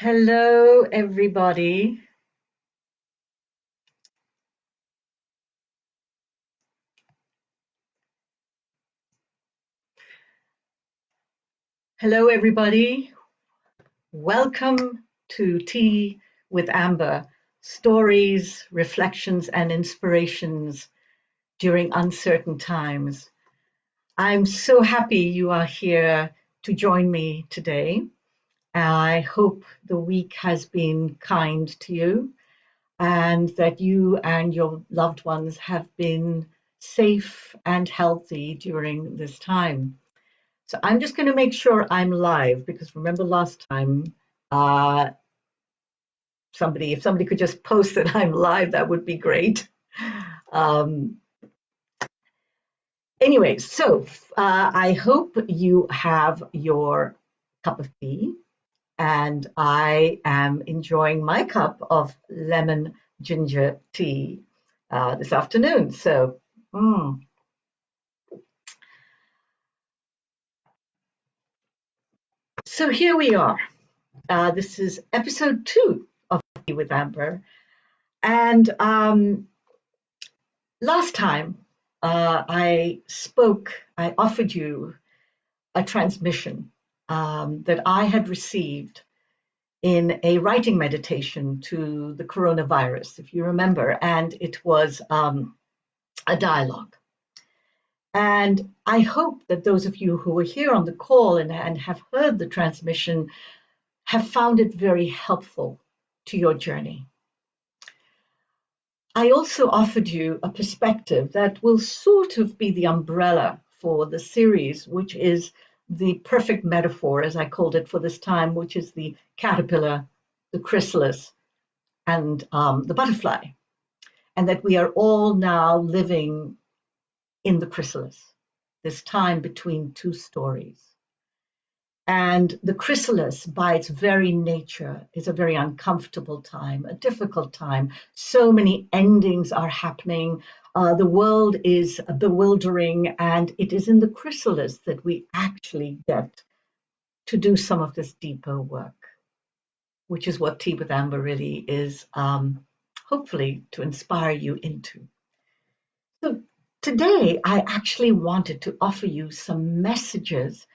Hello, everybody. Hello, everybody. Welcome to Tea with Amber, stories, reflections, and inspirations during uncertain times. I'm so happy you are here to join me today. I hope the week has been kind to you and that you and your loved ones have been safe and healthy during this time. So I'm just going to make sure I'm live because remember last time, uh, if somebody could just post that I'm live, that would be great. Um, Anyways, so I hope you have your cup of tea, and I am enjoying my cup of lemon ginger tea this afternoon. Mm. So here we are. This is episode 2 of Tea with Amber. And last time I offered you a transmission that I had received in a writing meditation to the coronavirus, if you remember, and it was a dialogue. And I hope that those of you who were here on the call and have heard the transmission have found it very helpful to your journey. I also offered you a perspective that will sort of be the umbrella for the series, which is the perfect metaphor, as I called it for this time, which is the caterpillar, the chrysalis, and the butterfly, and that we are all now living in the chrysalis, this time between two stories. And the chrysalis, by its very nature, is a very uncomfortable time, a difficult time. So many endings are happening. The world is bewildering, and it is in the chrysalis that we actually get to do some of this deeper work, which is what Tea with Amber really is, hopefully, to inspire you into. So today, I actually wanted to offer you some messages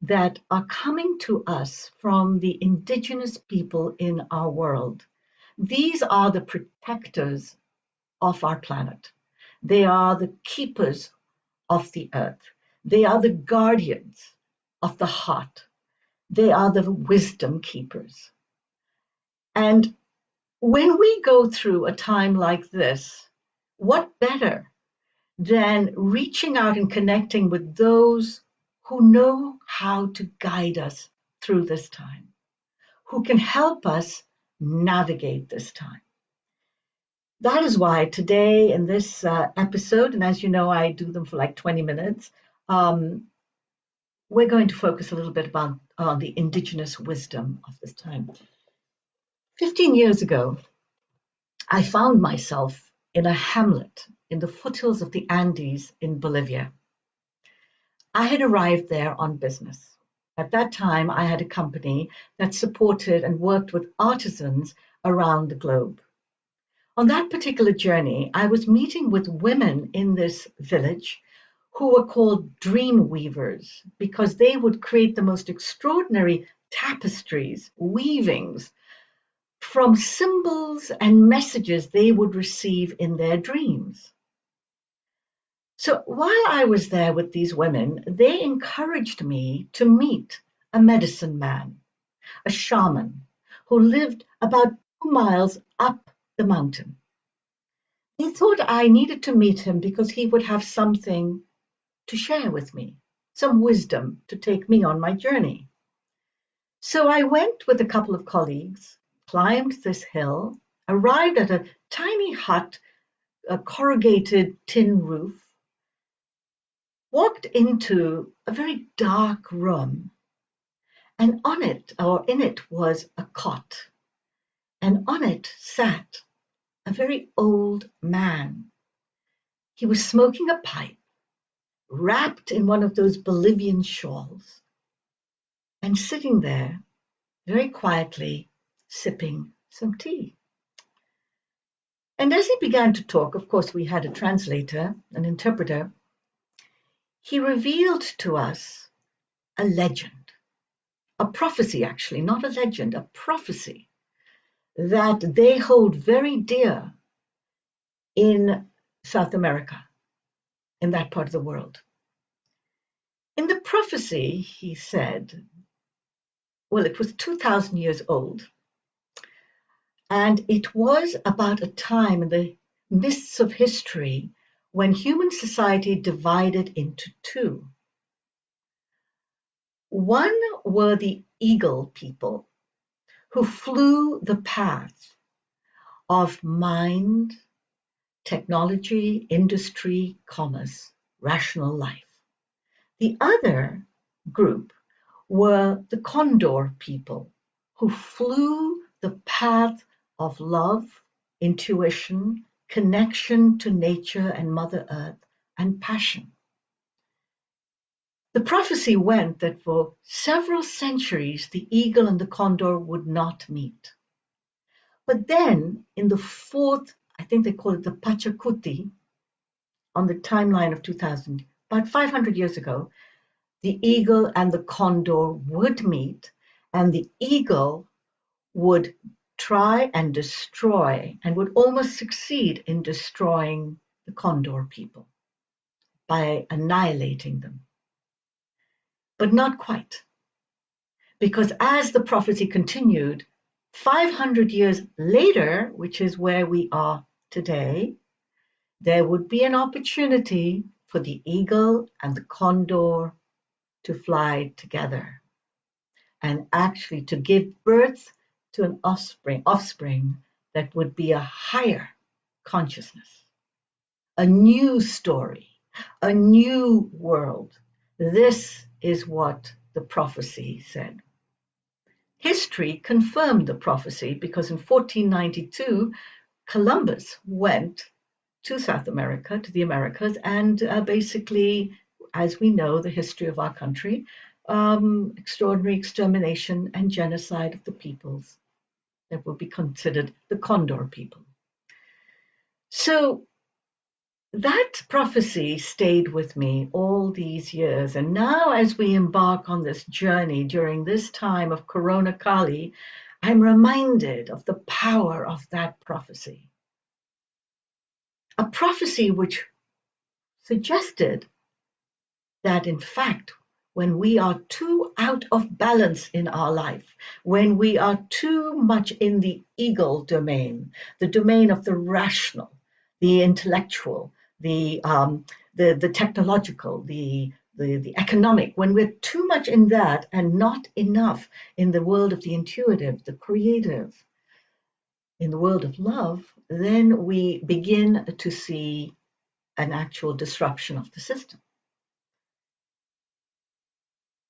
that are coming to us from the indigenous people in our world. These are the protectors of our planet. They are the keepers of the earth. They are the guardians of the heart. They are the wisdom keepers. And when we go through a time like this, what better than reaching out and connecting with those who know how to guide us through this time, who can help us navigate this time. That is why today in this episode, and as you know, I do them for like 20 minutes, um, we're going to focus a little bit about on the indigenous wisdom of this time. 15 years ago, I found myself in a hamlet in the foothills of the Andes in Bolivia. I had arrived there on business. At that time, I had a company that supported and worked with artisans around the globe. On that particular journey, I was meeting with women in this village who were called dream weavers because they would create the most extraordinary tapestries, weavings from symbols and messages they would receive in their dreams. So while I was there with these women, they encouraged me to meet a medicine man, a shaman, who lived about 2 miles up the mountain. They thought I needed to meet him because he would have something to share with me, some wisdom to take me on my journey. So I went with a couple of colleagues, climbed this hill, arrived at a tiny hut, a corrugated tin roof, walked into a very dark room, and on it, or in it, was a cot, and on it sat a very old man. He was smoking a pipe, wrapped in one of those Bolivian shawls, and sitting there very quietly sipping some tea. And as he began to talk, of course, we had a translator, an interpreter. He revealed to us a legend, a prophecy, actually, not a legend, a prophecy that they hold very dear in South America, in that part of the world. In the prophecy, he said, well, it was 2,000 years old, and it was about a time in the mists of history when human society divided into two. One were the eagle people who flew the path of mind, technology, industry, commerce, rational life. The other group were the condor people who flew the path of love, intuition, connection to nature and Mother Earth, and passion. The prophecy went that for several centuries the eagle and the condor would not meet. But then in the fourth, I think they call it the Pachacuti, on the timeline of 2000, about 500 years ago, the eagle and the condor would meet, and the eagle would try and destroy and would almost succeed in destroying the condor people by annihilating them. But not quite, because as the prophecy continued, 500 years later, which is where we are today, there would be an opportunity for the eagle and the condor to fly together and actually to give birth to an offspring that would be a higher consciousness, a new story, a new world. This is what the prophecy said. History confirmed the prophecy because in 1492, Columbus went to South America, to the Americas, and basically, as we know, the history of our country, extraordinary extermination and genocide of the peoples that will be considered the condor people. So that prophecy stayed with me all these years. And now, as we embark on this journey during this time of Corona Kali, I'm reminded of the power of that prophecy. A prophecy which suggested that, in fact, when we are too out of balance in our life, when we are too much in the ego domain, the domain of the rational, the intellectual, the technological, the economic, when we're too much in that and not enough in the world of the intuitive, the creative, in the world of love, then we begin to see an actual disruption of the system.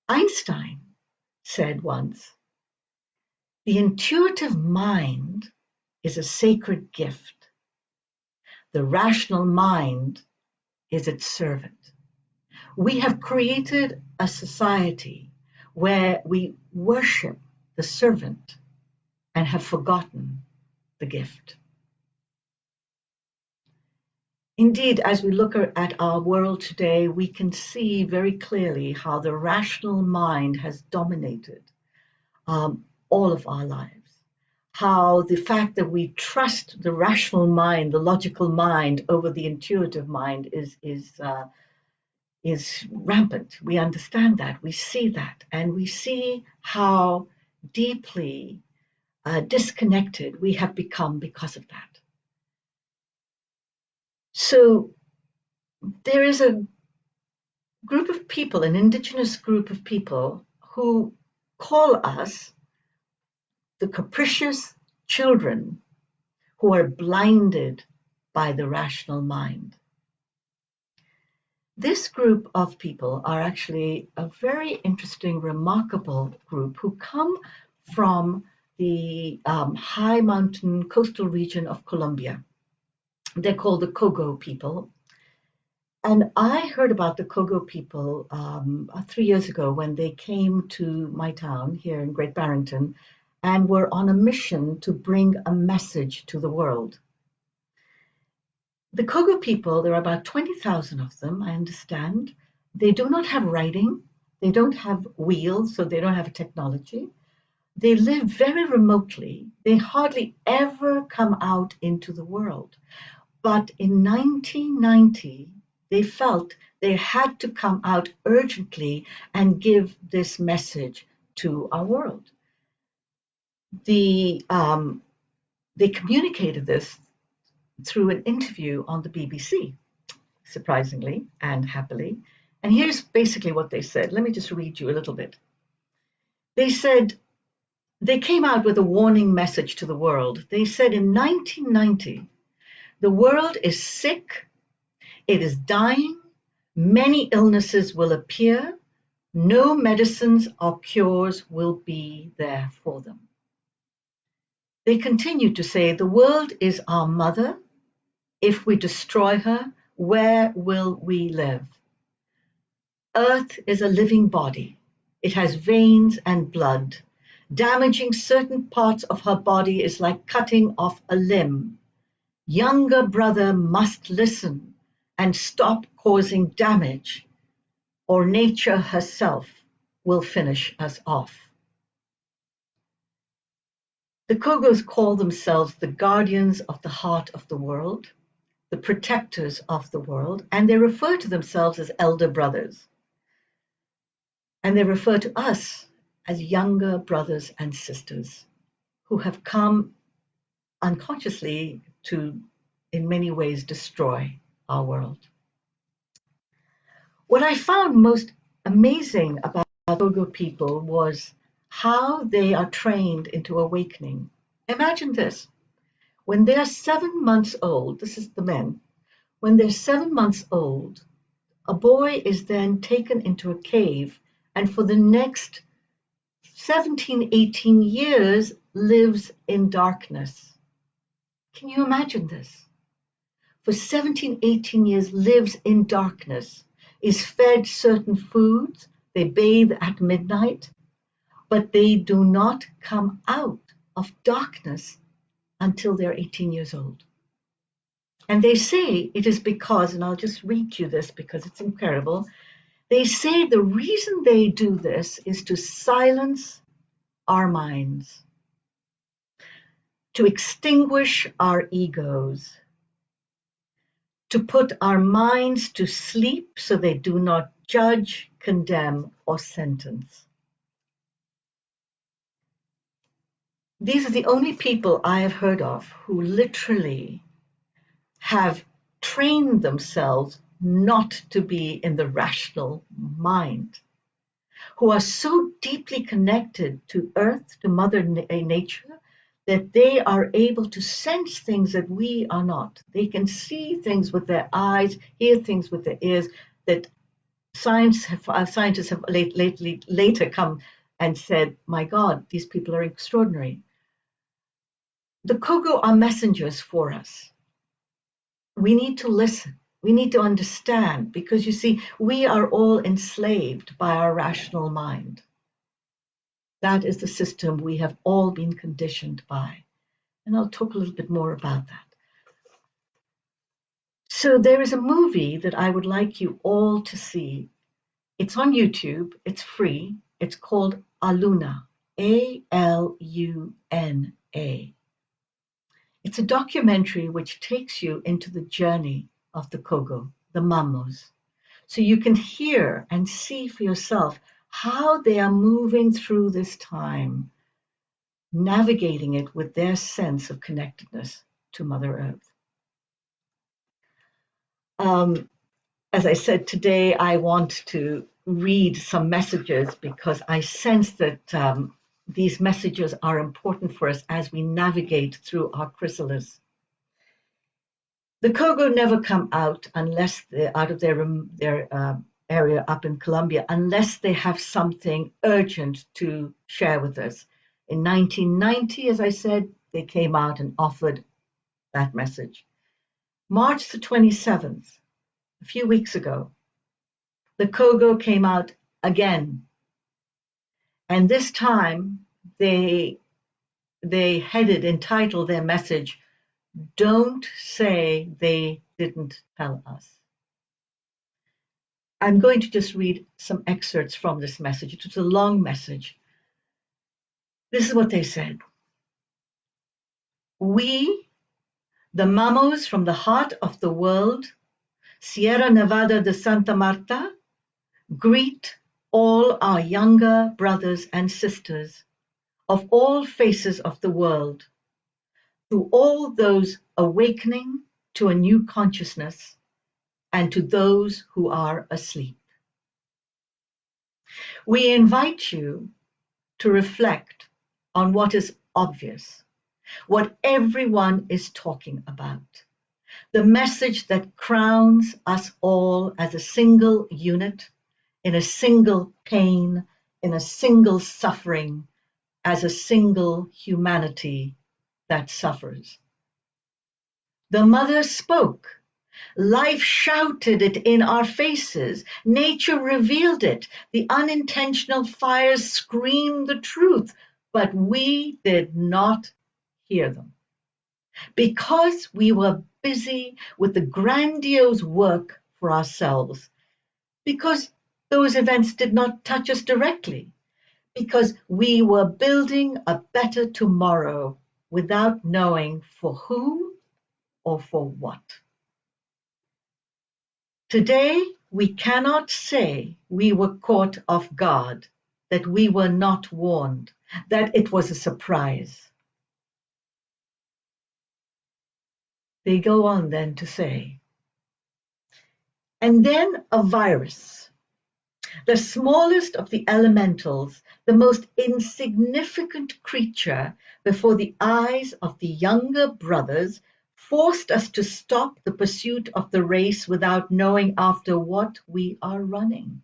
Einstein said once, the intuitive mind is a sacred gift. The rational mind is its servant. We have created a society where we worship the servant and have forgotten the gift. Indeed, as we look at our world today, we can see very clearly how the rational mind has dominated all of our lives. How the fact that we trust the rational mind, the logical mind, over the intuitive mind is rampant. We understand that, we see that, and we see how deeply disconnected we have become because of that. So there is a group of people, an indigenous group of people, who call us the capricious children who are blinded by the rational mind. This group of people are actually a very interesting, remarkable group who come from the high mountain coastal region of Colombia. They're called the Kogo people. And I heard about the Kogo people 3 years ago when they came to my town here in Great Barrington and were on a mission to bring a message to the world. The Kogi people, there are about 20,000 of them, I understand. They do not have writing, they don't have wheels, so they don't have technology. They live very remotely. They hardly ever come out into the world. But in 1990, they felt they had to come out urgently and give this message to our world. They communicated this through an interview on the BBC, surprisingly and happily. And here's basically what they said. Let me just read you a little bit. They said, they came out with a warning message to the world. They said in 1990, the world is sick, it is dying, many illnesses will appear, no medicines or cures will be there for them. They continued to say, the world is our mother. If we destroy her, where will we live? Earth is a living body. It has veins and blood. Damaging certain parts of her body is like cutting off a limb. Younger brother must listen and stop causing damage, or nature herself will finish us off. The Kogos call themselves the guardians of the heart of the world, the protectors of the world, and they refer to themselves as elder brothers. And they refer to us as younger brothers and sisters who have come unconsciously to, in many ways, destroy our world. What I found most amazing about Kogi people was how they are trained into awakening. Imagine this. When they are 7 months old, this is the men, when they're 7 months old, a boy is then taken into a cave and for the next 17, 18 years lives in darkness. Can you imagine this? For 17, 18 years lives in darkness, is fed certain foods, they bathe at midnight, but they do not come out of darkness until they're 18 years old. And they say it is because, and I'll just read you this because it's incredible, they say the reason they do this is to silence our minds, to extinguish our egos, to put our minds to sleep so they do not judge, condemn, or sentence. These are the only people I have heard of who literally have trained themselves not to be in the rational mind, who are so deeply connected to earth, to Mother Nature, that they are able to sense things that we are not. They can see things with their eyes, hear things with their ears, that scientists have later come and said, my God, these people are extraordinary. The Kogo are messengers for us. We need to listen. We need to understand because you see, we are all enslaved by our rational mind. That is the system we have all been conditioned by. And I'll talk a little bit more about that. So there is a movie that I would like you all to see. It's on YouTube. It's free. It's called Aluna, Aluna. It's a documentary which takes you into the journey of the Kogo, the Mamos. So you can hear and see for yourself how they are moving through this time, navigating it with their sense of connectedness to Mother Earth. As I said, today I want to read some messages because I sense that these messages are important for us as we navigate through our chrysalis. The Kogo never come out unless they're out of their area up in Colombia, unless they have something urgent to share with us. In 1990, as I said, they came out and offered that message. March the 27th, a few weeks ago, the Kogo came out again. And this time they they entitled their message, "Don't Say They Didn't Tell Us." I'm going to just read some excerpts from this message. It was a long message. This is what they said. "We, the Mamos from the heart of the world, Sierra Nevada de Santa Marta, greet all our younger brothers and sisters of all faces of the world, to all those awakening to a new consciousness, and to those who are asleep. We invite you to reflect on what is obvious, what everyone is talking about, the message that crowns us all as a single unit, in a single pain, in a single suffering, as a single humanity that suffers. The mother spoke. Life shouted it in our faces. Nature revealed it. The unintentional fires screamed the truth, but we did not hear them. Because we were busy with the grandiose work for ourselves. Because those events did not touch us directly. Because we were building a better tomorrow without knowing for whom or for what. Today, we cannot say we were caught off guard, that we were not warned, that it was a surprise. They go on then to say, and then a virus, the smallest of the elementals, the most insignificant creature before the eyes of the younger brothers, forced us to stop the pursuit of the race without knowing after what we are running.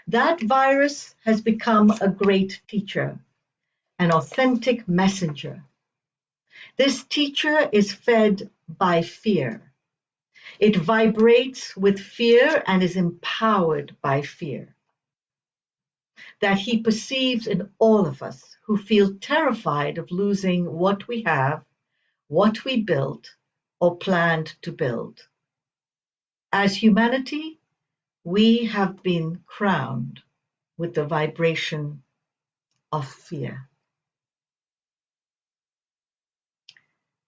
That virus has become a great teacher, an authentic messenger. This teacher is fed by fear. It vibrates with fear and is empowered by fear. That he perceives in all of us who feel terrified of losing what we have, what we built or planned to build. As humanity, we have been crowned with the vibration of fear.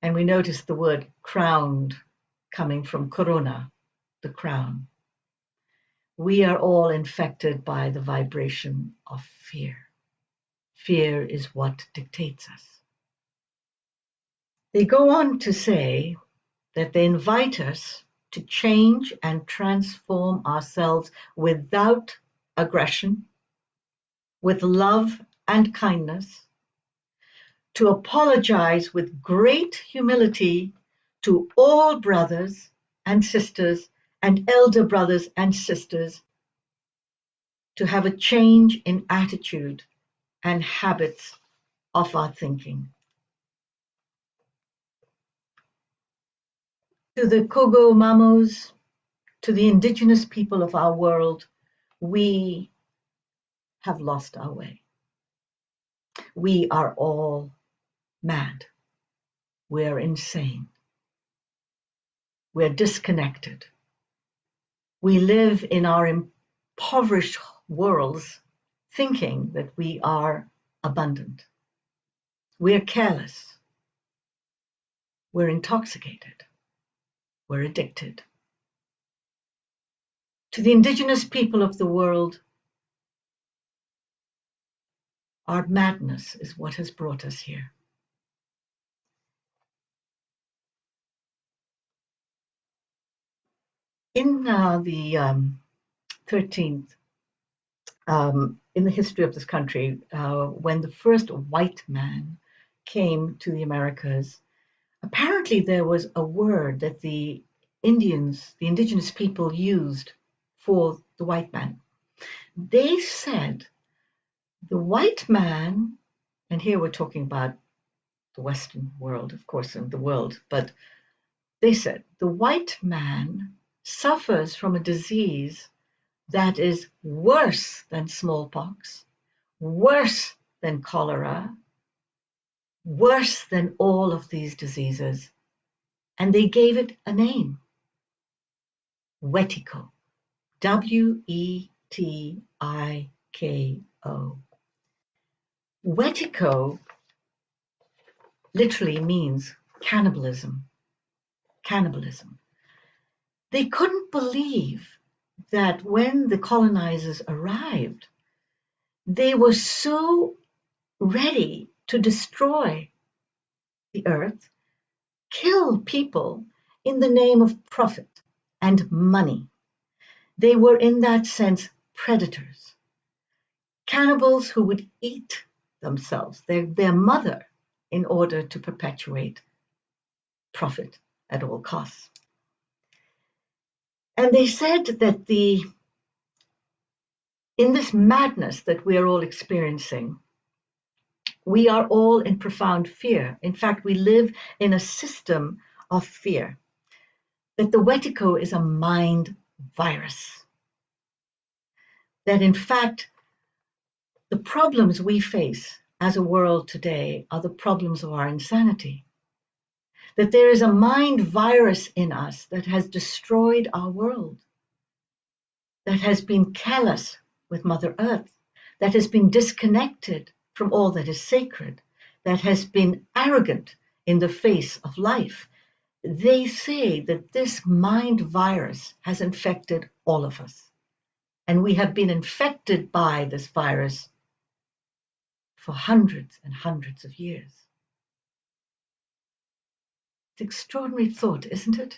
And we notice the word crowned coming from corona, the crown. We are all infected by the vibration of fear. Fear is what dictates us. They go on to say that they invite us to change and transform ourselves without aggression, with love and kindness, to apologize with great humility to all brothers and sisters and elder brothers and sisters, to have a change in attitude and habits of our thinking. To the Kogi Mamos, to the indigenous people of our world, we have lost our way. We are all mad. We're insane. We're disconnected. We live in our impoverished worlds thinking that we are abundant. We're careless. We're intoxicated. We're addicted. To the indigenous people of the world, our madness is what has brought us here. In the 13th, in the history of this country, when the first white man came to the Americas, apparently there was a word that the indigenous people used for the white man. They said the white man, and here we're talking about the Western world, of course, and the world, but they said the white man suffers from a disease that is worse than smallpox, worse than cholera, worse than all of these diseases, and they gave it a name, Wetiko, Wetiko. Wetiko literally means cannibalism. Cannibalism. They couldn't believe that when the colonizers arrived, they were so ready to destroy the earth, kill people in the name of profit and money. They were, in that sense, predators, cannibals who would eat themselves, their mother, in order to perpetuate profit at all costs. And they said that in this madness that we are all experiencing, we are all in profound fear. In fact, we live in a system of fear. That the Wetiko is a mind virus. That in fact, the problems we face as a world today are the problems of our insanity. That there is a mind virus in us that has destroyed our world, that has been callous with Mother Earth, that has been disconnected from all that is sacred, that has been arrogant in the face of life. They say that this mind virus has infected all of us. And we have been infected by this virus for hundreds and hundreds of years. It's an extraordinary thought, isn't it?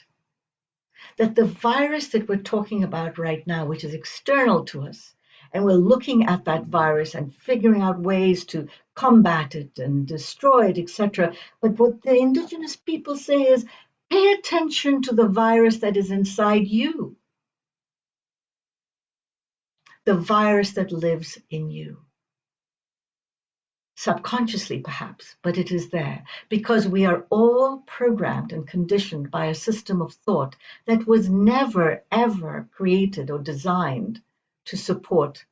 That the virus that we're talking about right now, which is external to us, and we're looking at that virus and figuring out ways to combat it and destroy it, etc. But what the indigenous people say is, pay attention to the virus that is inside you, the virus that lives in you. Subconsciously perhaps, but it is there because we are all programmed and conditioned by a system of thought that was never, ever created or designed to support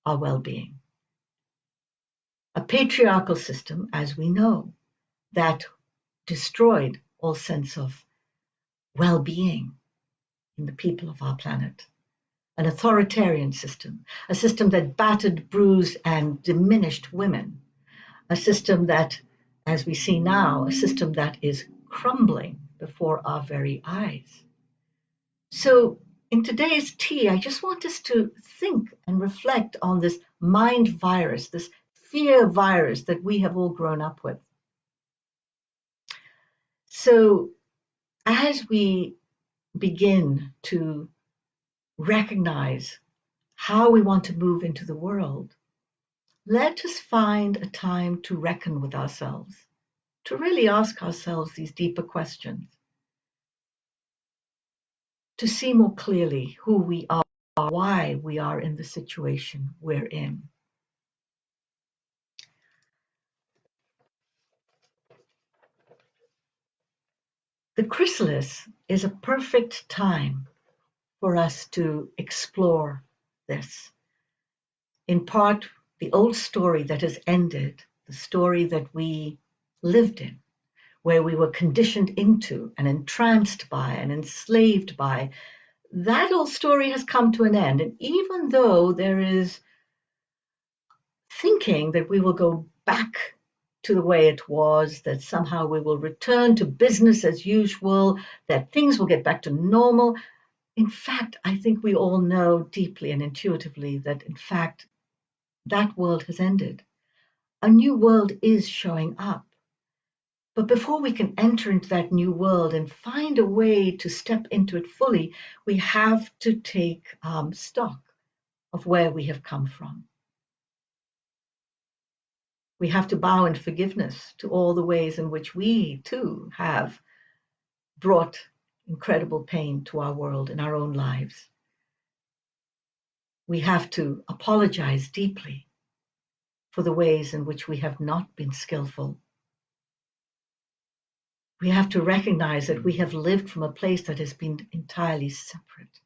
our well-being. A patriarchal system, as we know, that destroyed all sense of well-being in the people of our planet. An authoritarian system, a system that battered, bruised, and diminished women. A system that, as we see now, a system that is crumbling before our very eyes. So in today's tea, I just want us to think and reflect on this mind virus, this fear virus that we have all grown up with. So as we begin to recognize how we want to move into the world, let us find a time to reckon with ourselves, to really ask ourselves these deeper questions, to see more clearly who we are, why we are in the situation we're in. The chrysalis is a perfect time for us to explore this. In part, the old story that has ended, the story that we lived in, where we were conditioned into and entranced by and enslaved by, that old story has come to an end. And even though there is thinking that we will go back to the way it was, that somehow we will return to business as usual, that things will get back to normal, in fact, I think we all know deeply and intuitively that, in fact, that world has ended. A new world is showing up. But before we can enter into that new world and find a way to step into it fully, we have to take stock of where we have come from. We have to bow in forgiveness to all the ways in which we too have brought incredible pain to our world in our own lives. We have to apologize deeply for the ways in which we have not been skillful. We have to recognize that we have lived from a place that has been entirely separate.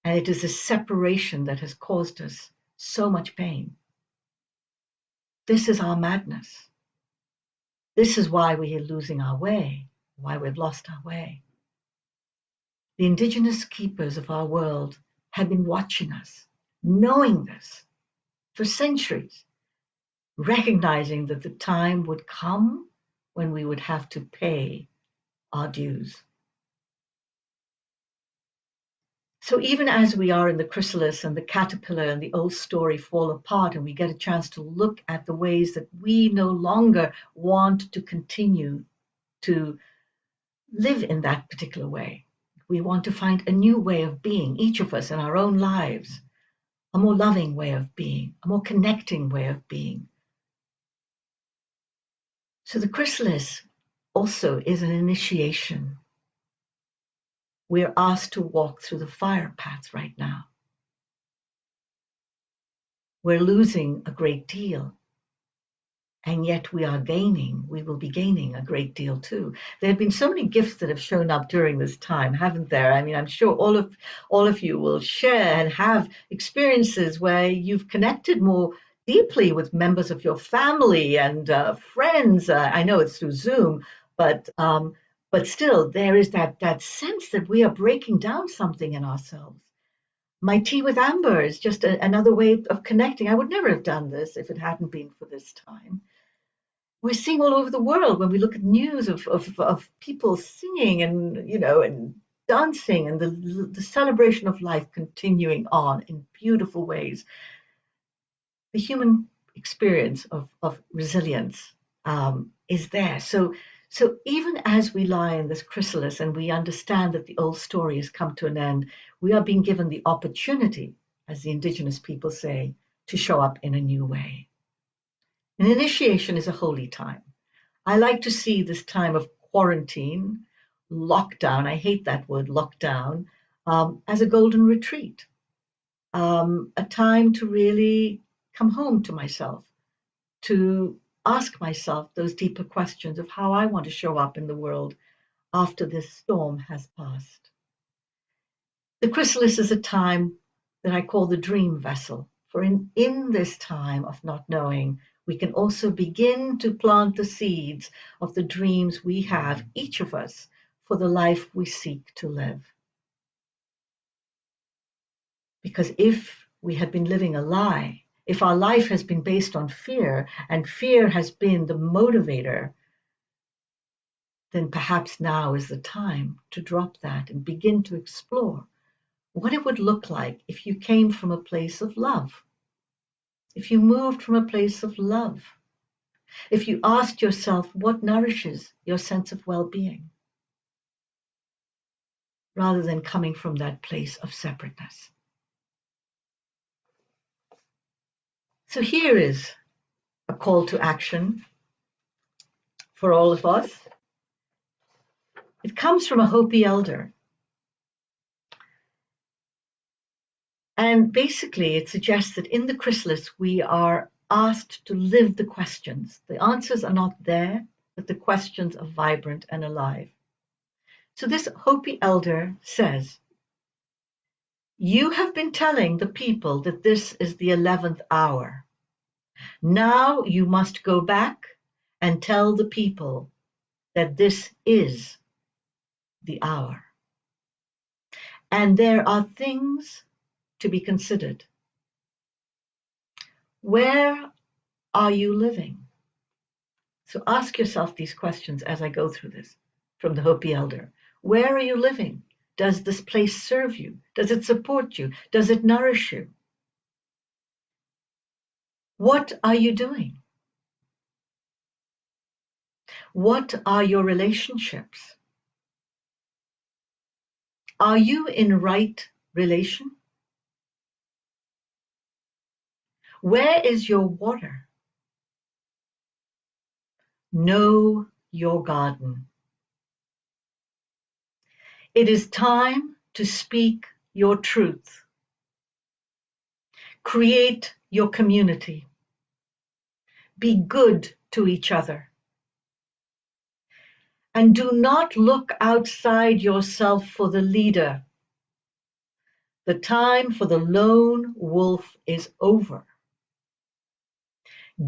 And it is a separation that has caused us so much pain. This is our madness. This is why we are losing our way, why we've lost our way. The indigenous keepers of our world have been watching us, knowing this for centuries, recognizing that the time would come when we would have to pay our dues. So even as we are in the chrysalis and the caterpillar and the old story fall apart and we get a chance to look at the ways that we no longer want to continue to live in that particular way. We want to find a new way of being, each of us in our own lives, a more loving way of being, a more connecting way of being. So the chrysalis also is an initiation. We're asked to walk through the fire path right now. We're losing a great deal, and yet we will be gaining a great deal too. There have been so many gifts that have shown up during this time, haven't there? I mean, I'm sure all of you will share and have experiences where you've connected more deeply with members of your family and friends. I know it's through Zoom, but still there is that sense that we are breaking down something in ourselves. My tea with Amber is just another way of connecting. I would never have done this if it hadn't been for this time. We're seeing all over the world when we look at news of people singing and and dancing and the celebration of life continuing on in beautiful ways. The human experience of resilience is there. So even as we lie in this chrysalis and we understand that the old story has come to an end, we are being given the opportunity, as the indigenous people say, to show up in a new way. An initiation is a holy time. I like to see this time of quarantine, lockdown, I hate that word, lockdown, as a golden retreat, a time to really come home to myself, to ask myself those deeper questions of how I want to show up in the world after this storm has passed. The chrysalis is a time that I call the dream vessel, for in this time of not knowing, we can also begin to plant the seeds of the dreams we have, each of us, for the life we seek to live. Because if we had been living a lie, if our life has been based on fear, and fear has been the motivator, then perhaps now is the time to drop that and begin to explore what it would look like if you came from a place of love, if you moved from a place of love, if you asked yourself what nourishes your sense of well-being, rather than coming from that place of separateness. So here is a call to action for all of us. It comes from a Hopi elder. And basically, it suggests that in the chrysalis, we are asked to live the questions. The answers are not there, but the questions are vibrant and alive. So this Hopi elder says, you have been telling the people that this is the 11th hour. Now you must go back and tell the people that this is the hour. And there are things to be considered. Where are you living? So ask yourself these questions as I go through this from the Hopi elder. Where are you living? Does this place serve you? Does it support you? Does it nourish you? What are you doing? What are your relationships? Are you in right relation? Where is your water? Know your garden. It is time to speak your truth. Create your community. Be good to each other. And do not look outside yourself for the leader. The time for the lone wolf is over.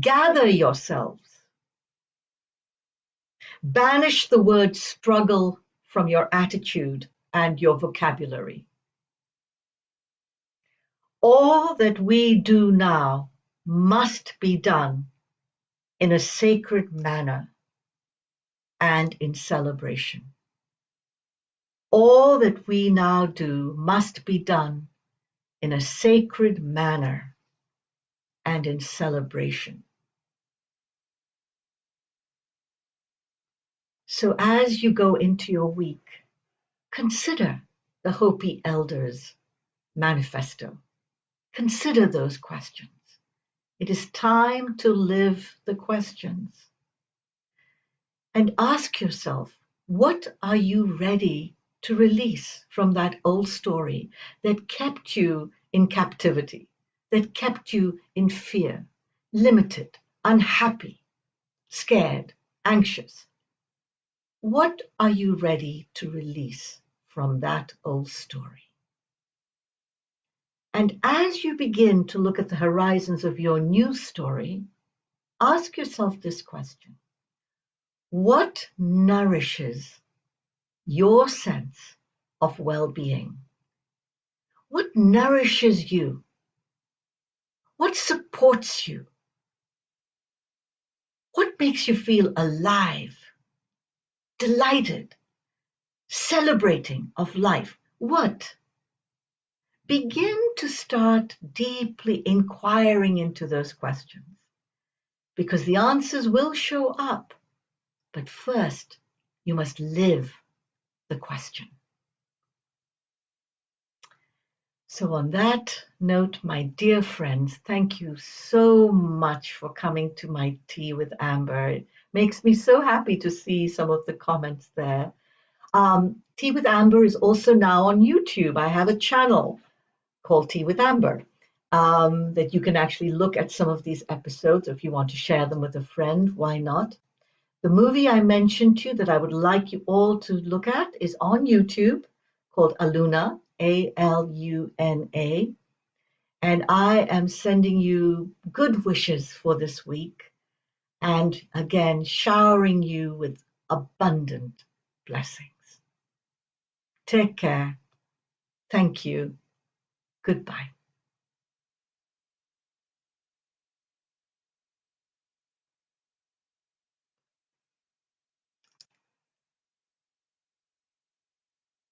Gather yourselves. Banish the word struggle from your attitude and your vocabulary. All that we do now must be done in a sacred manner and in celebration. All that we now do must be done in a sacred manner and in celebration. So as you go into your week, consider the Hopi Elders Manifesto. Consider those questions. It is time to live the questions. And ask yourself, what are you ready to release from that old story that kept you in captivity, that kept you in fear, limited, unhappy, scared, anxious? What are you ready to release from that old story? And as you begin to look at the horizons of your new story, ask yourself this question: what nourishes your sense of well-being? What nourishes you? What supports you? What makes you feel alive, delighted, celebrating of life? What? Begin to start deeply inquiring into those questions, because the answers will show up. But first, you must live the question. So on that note, my dear friends, thank you so much for coming to my Tea with Amber. It makes me so happy to see some of the comments there. Tea with Amber is also now on YouTube. I have a channel called Tea with Amber that you can actually look at some of these episodes. If you want to share them with a friend, why not? The movie I mentioned to you that I would like you all to look at is on YouTube, called Aluna, Aluna. And I am sending you good wishes for this week, and again, showering you with abundant blessings. Take care. Thank you. Goodbye.